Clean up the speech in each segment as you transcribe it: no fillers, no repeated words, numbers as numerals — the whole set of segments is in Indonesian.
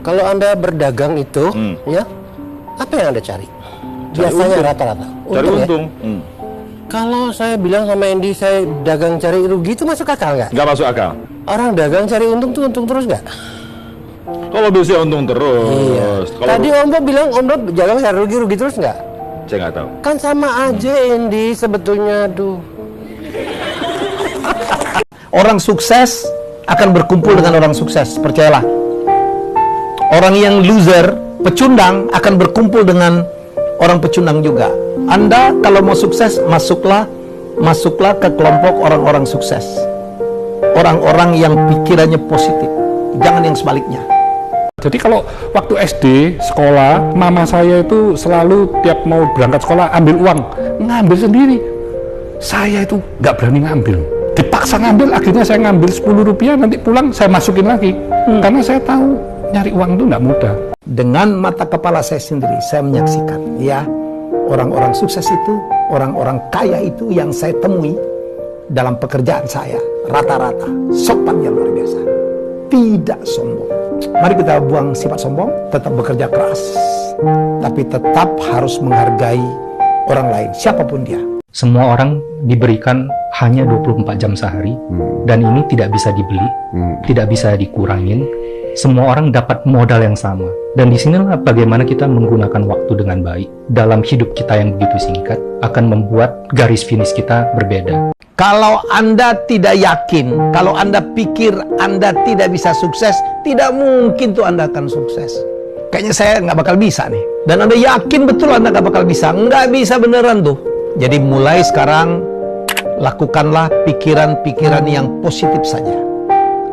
Kalau Anda berdagang itu, ya, apa yang Anda cari? Biasanya rata-rata. Cari untung. Ya? Kalau saya bilang sama Andy, saya dagang cari rugi, itu masuk akal nggak? Nggak masuk akal. Orang dagang cari untung tuh untung terus nggak? Kalau bisa untung terus. Iya. Kalau Tadi Om Bob bilang Om Bob dagang cari rugi terus nggak? saya nggak tahu. Kan sama aja Andy sebetulnya, aduh. Orang sukses akan berkumpul dengan orang sukses, percayalah. Orang yang loser, pecundang, akan berkumpul dengan orang pecundang juga. Anda kalau mau sukses, masuklah ke kelompok orang-orang sukses. Orang-orang yang pikirannya positif, jangan yang sebaliknya. Jadi kalau waktu SD, sekolah, mama saya itu selalu tiap mau berangkat sekolah ambil uang, ngambil sendiri. Saya itu nggak berani ngambil. Dipaksa ngambil, akhirnya saya ngambil 10 rupiah, nanti pulang saya masukin lagi. Karena saya tahu nyari uang itu nggak mudah. Dengan mata kepala saya sendiri, saya menyaksikan, ya, orang-orang sukses itu, orang-orang kaya itu yang saya temui dalam pekerjaan saya, rata-rata sopannya luar biasa, tidak sombong. Mari kita buang sifat sombong, tetap bekerja keras, tapi tetap harus menghargai orang lain, siapapun dia. Semua orang diberikan hanya 24 jam sehari, dan ini tidak bisa dibeli, tidak bisa dikurangin. Semua orang dapat modal yang sama, dan disinilah bagaimana kita menggunakan waktu dengan baik dalam hidup kita yang begitu singkat akan membuat garis finish kita berbeda. Kalau Anda tidak yakin, kalau Anda pikir Anda tidak bisa sukses, tidak mungkin tuh Anda akan sukses. Kayaknya saya nggak bakal bisa nih. Dan Anda yakin betul Anda nggak bakal bisa. Nggak bisa beneran tuh. Jadi mulai sekarang, lakukanlah pikiran-pikiran yang positif saja.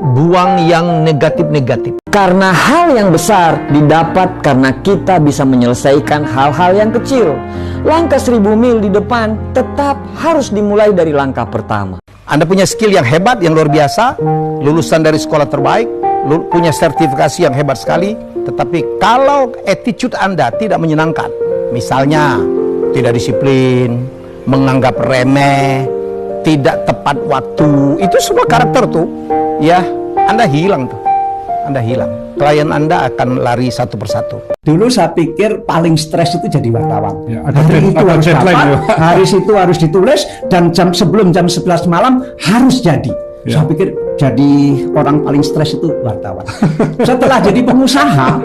Buang yang negatif-negatif. Karena hal yang besar didapat karena kita bisa menyelesaikan hal-hal yang kecil. Langkah 1000 mil di depan tetap harus dimulai dari langkah pertama. Anda punya skill yang hebat, yang luar biasa, lulusan dari sekolah terbaik, punya sertifikasi yang hebat sekali, tetapi kalau attitude Anda tidak menyenangkan, misalnya tidak disiplin, menganggap remeh, tidak tepat waktu, itu semua karakter tuh, ya, Anda hilang tuh. Anda hilang. Klien Anda akan lari satu persatu. Dulu saya pikir paling stres itu jadi wartawan. Ya, hari itu harus dapat, ya. hari itu harus ditulis, dan sebelum jam 11 malam harus jadi. Ya. Saya pikir jadi orang paling stres itu wartawan. Setelah jadi pengusaha,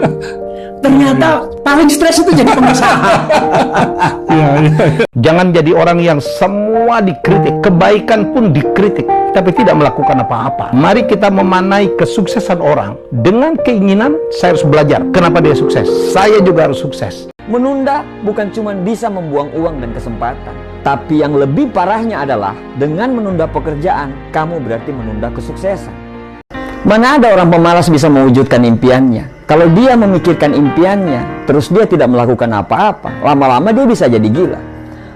ternyata paling stres itu jadi pengusaha. Ya. Jangan jadi orang yang semua dikritik, kebaikan pun dikritik, tapi tidak melakukan apa-apa. Mari kita memanai kesuksesan orang dengan keinginan saya harus belajar. Kenapa dia sukses? Saya juga harus sukses. Menunda bukan cuma bisa membuang uang dan kesempatan, tapi yang lebih parahnya adalah dengan menunda pekerjaan, kamu berarti menunda kesuksesan. Mana ada orang pemalas bisa mewujudkan impiannya? Kalau dia memikirkan impiannya, terus dia tidak melakukan apa-apa, lama-lama dia bisa jadi gila.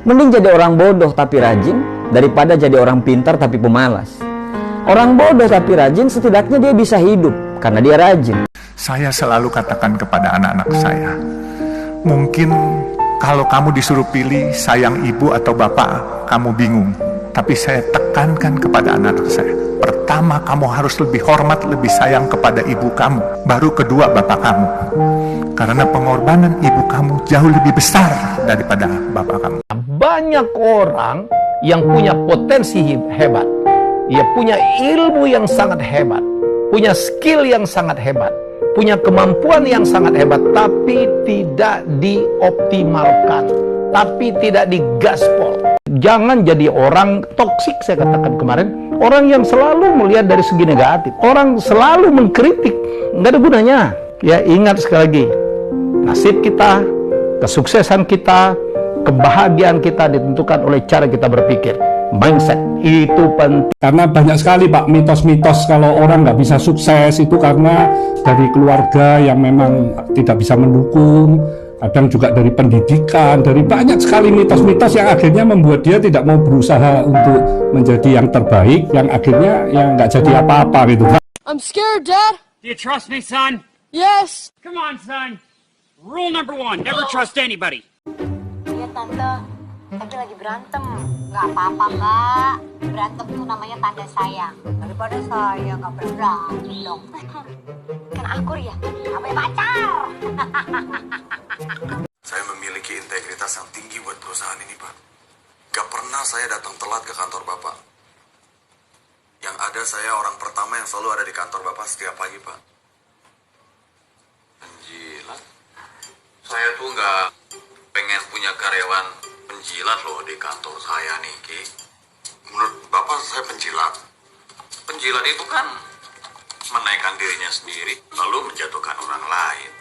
Mending jadi orang bodoh tapi rajin, daripada jadi orang pintar tapi pemalas. Orang bodoh tapi rajin, setidaknya dia bisa hidup, karena dia rajin. Saya selalu katakan kepada anak-anak saya, mungkin kalau kamu disuruh pilih sayang ibu atau bapak, kamu bingung. Tapi saya tekankan kepada anak-anak saya, pertama kamu harus lebih hormat, lebih sayang kepada ibu kamu, baru kedua bapak kamu. Karena pengorbanan ibu kamu jauh lebih besar daripada bapak kamu. Banyak orang yang punya potensi hebat, ia punya ilmu yang sangat hebat, punya skill yang sangat hebat, punya kemampuan yang sangat hebat, tapi tidak dioptimalkan, tapi tidak digaspol. Jangan jadi orang toksik, saya katakan kemarin, orang yang selalu melihat dari segi negatif, orang selalu mengkritik, nggak ada gunanya. Ya, ingat sekali lagi, nasib kita, kesuksesan kita, kebahagiaan kita ditentukan oleh cara kita berpikir. Mindset itu penting. Karena banyak sekali Pak mitos-mitos kalau orang nggak bisa sukses itu karena dari keluarga yang memang tidak bisa mendukung, kadang juga dari pendidikan, dari banyak sekali mitos-mitos yang akhirnya membuat dia tidak mau berusaha untuk menjadi yang terbaik, yang akhirnya yang nggak jadi apa-apa gitu. I'm scared, Dad. Do you trust me, son? Yes. Come on, son. Rule number 1, never trust anybody. Iya, Tante. tapi lagi berantem. Gak apa-apa, Mbak. Berantem tuh namanya tanda sayang. Daripada saya gak berani dong. Kan akur ya, gak punya pacar. Saya memiliki integritas yang tinggi buat perusahaan ini, Pak. Gak pernah saya datang telat ke kantor Bapak. Yang ada saya orang pertama yang selalu ada di kantor Bapak setiap pagi, Pak. Penjilat? Saya tuh nggak pengen punya karyawan penjilat loh di kantor saya nih, Ki. Menurut Bapak saya penjilat. Penjilat itu kan menaikkan dirinya sendiri, lalu menjatuhkan orang lain.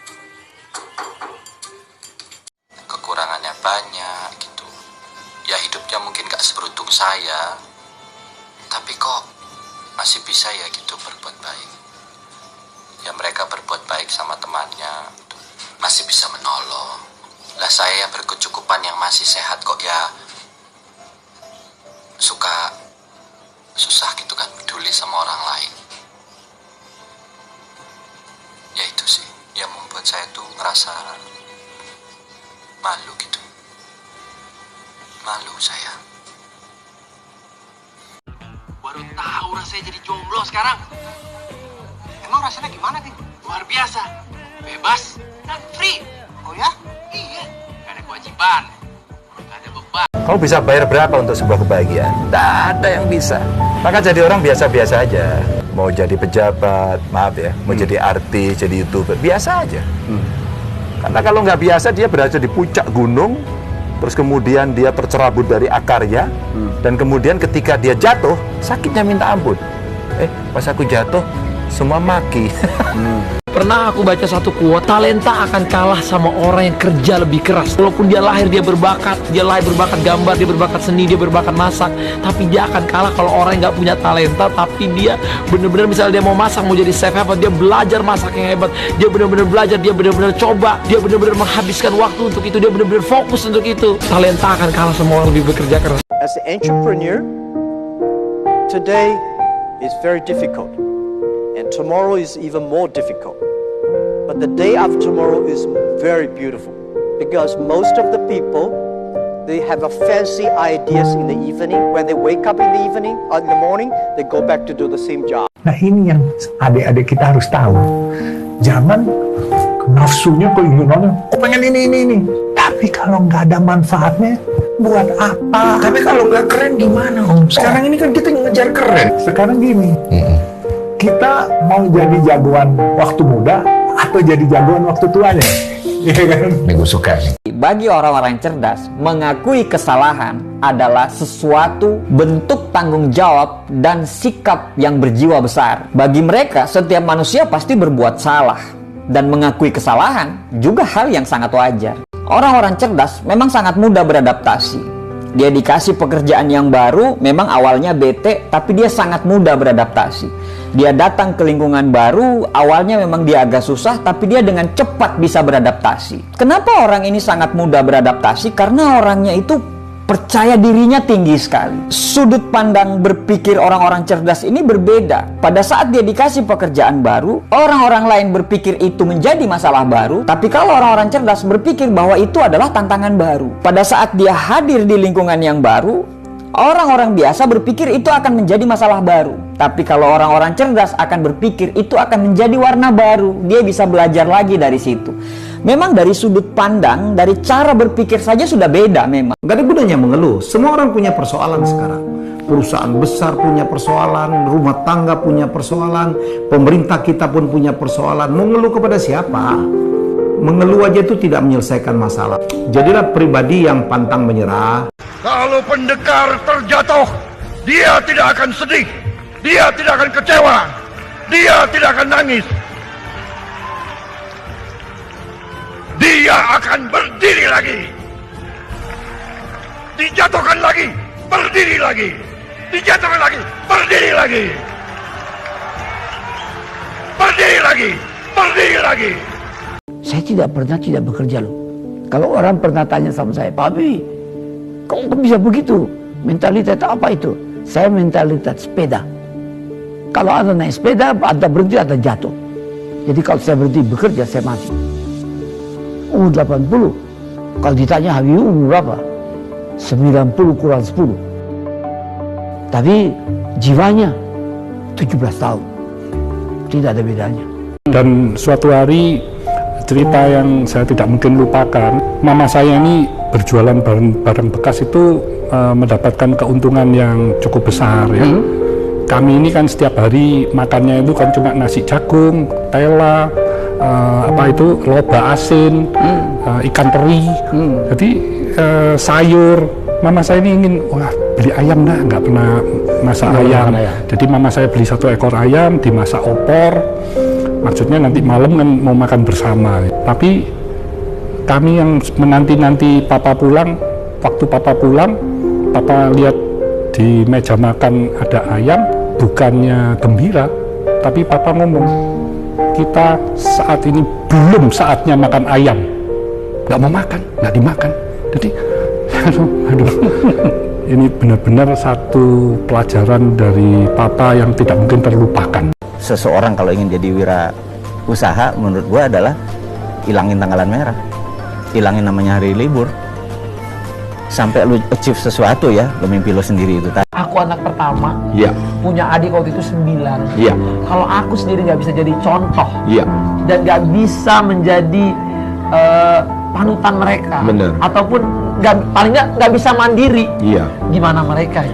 Kekurangannya banyak gitu. Ya hidupnya mungkin gak seberuntung saya, tapi kok masih bisa ya gitu berbuat baik. Ya mereka berbuat baik sama temannya, masih bisa menolong. Lah saya yang berkecukupan yang masih sehat kok ya suka susah gitu kan peduli sama orang lain. Ya itu sih yang membuat saya tuh ngerasa malu gitu. Malu saya. Baru tahu rasanya jadi jomblo sekarang. Emang rasanya gimana, Ting? Luar biasa. Bebas dan free. Oh ya? Iya. Gak ada kewajiban. Gak ada beban. Kamu bisa bayar berapa untuk sebuah kebahagiaan? Tidak ada yang bisa. Maka jadi orang biasa-biasa aja. Mau jadi pejabat, maaf ya, mau jadi artis, jadi YouTuber, biasa aja. Karena kalau nggak biasa, dia berada di puncak gunung, terus kemudian dia tercerabut dari akarnya, dan kemudian ketika dia jatuh, sakitnya minta ampun. Pas aku jatuh, semua maki. Pernah aku baca satu quote, talenta akan kalah sama orang yang kerja lebih keras. Walaupun dia lahir berbakat gambar, dia berbakat seni, dia berbakat masak, tapi dia akan kalah kalau orang yang nggak punya talenta, tapi dia bener-bener misalnya dia mau masak, mau jadi chef hebat, dia belajar masak yang hebat, dia bener-bener belajar, dia bener-bener coba, dia bener-bener menghabiskan waktu untuk itu, dia bener-bener fokus untuk itu. Talenta akan kalah sama orang lebih bekerja keras. As an entrepreneur, today is very difficult. And tomorrow is even more difficult. But the day after tomorrow is very beautiful. Because most of the people, they have a fancy ideas in the evening. When they wake up in the evening or in the morning, they go back to do the same job. Nah ini yang adik-adik kita harus tahu. Jangan nafsunya, keinginannya, pengen ini. Tapi kalau nggak ada manfaatnya, buat apa? Tapi kalau nggak keren gimana, Om? Sekarang ini kan kita ngejar keren. Sekarang gini. Kita mau jadi jagoan waktu muda atau jadi jagoan waktu tuanya? Iya kan? Gue suka nih. Bagi orang-orang yang cerdas, mengakui kesalahan adalah sesuatu bentuk tanggung jawab dan sikap yang berjiwa besar. Bagi mereka, setiap manusia pasti berbuat salah. Dan mengakui kesalahan juga hal yang sangat wajar. Orang-orang cerdas memang sangat mudah beradaptasi. Dia dikasih pekerjaan yang baru, memang awalnya bete, tapi dia sangat mudah beradaptasi. Dia datang ke lingkungan baru, awalnya memang dia agak susah, tapi dia dengan cepat bisa beradaptasi. Kenapa orang ini sangat mudah beradaptasi? Karena orangnya itu percaya dirinya tinggi sekali. Sudut pandang berpikir orang-orang cerdas ini berbeda. Pada saat dia dikasih pekerjaan baru, orang-orang lain berpikir itu menjadi masalah baru. Tapi kalau orang-orang cerdas berpikir bahwa itu adalah tantangan baru. Pada saat dia hadir di lingkungan yang baru, orang-orang biasa berpikir itu akan menjadi masalah baru. Tapi kalau orang-orang cerdas akan berpikir itu akan menjadi warna baru. Dia bisa belajar lagi dari situ. Memang dari sudut pandang, dari cara berpikir saja sudah beda memang. Gak ada gunanya mengeluh. Semua orang punya persoalan sekarang. Perusahaan besar punya persoalan, rumah tangga punya persoalan, pemerintah kita pun punya persoalan. Mau ngeluh kepada siapa? Mengeluh aja itu tidak menyelesaikan masalah. Jadilah pribadi yang pantang menyerah. Kalau pendekar terjatuh, dia tidak akan sedih, dia tidak akan kecewa, dia tidak akan nangis. Dia akan berdiri lagi. Dijatuhkan lagi, berdiri lagi. Dijatuhkan lagi, berdiri lagi. Berdiri lagi, berdiri lagi. Saya tidak bekerja loh. Kalau orang pernah tanya sama saya, Pak Habibie, kok bisa begitu? Mentalitas apa itu? Saya mentalitas sepeda. Kalau Anda naik sepeda, Anda berhenti, Anda jatuh. Jadi kalau saya berhenti bekerja, saya mati. Umur 80. Kalau ditanya Habibie umur berapa? 90 kurang 10. Tapi jiwanya 17 tahun. Tidak ada bedanya. Dan suatu hari, cerita yang saya tidak mungkin lupakan, mama saya ini berjualan barang bekas itu mendapatkan keuntungan yang cukup besar ya. Kami ini kan setiap hari makannya itu kan cuma nasi jagung, tela, loba asin, ikan teri. Jadi sayur. Mama saya ini ingin, wah beli ayam dah, nggak pernah masak ayam. Jadi mama saya beli 1 ekor ayam, dimasak opor. Maksudnya nanti malam kan mau makan bersama. Tapi kami yang menanti-nanti papa pulang, waktu papa pulang, papa lihat di meja makan ada ayam, bukannya gembira, tapi papa ngomong, kita saat ini belum saatnya makan ayam. Nggak mau makan, nggak dimakan. Jadi aduh, ini benar-benar satu pelajaran dari papa yang tidak mungkin terlupakan. Seseorang kalau ingin jadi wirausaha, menurut gua adalah hilangin tanggalan merah, hilangin namanya hari libur, sampai lu achieve sesuatu ya, lu mimpi lu sendiri itu. Aku anak pertama, punya adik waktu itu 9. Iya. Kalau aku sendiri nggak bisa jadi contoh, dan nggak bisa menjadi panutan mereka, bener, ataupun paling nggak bisa mandiri, iya, gimana mereka?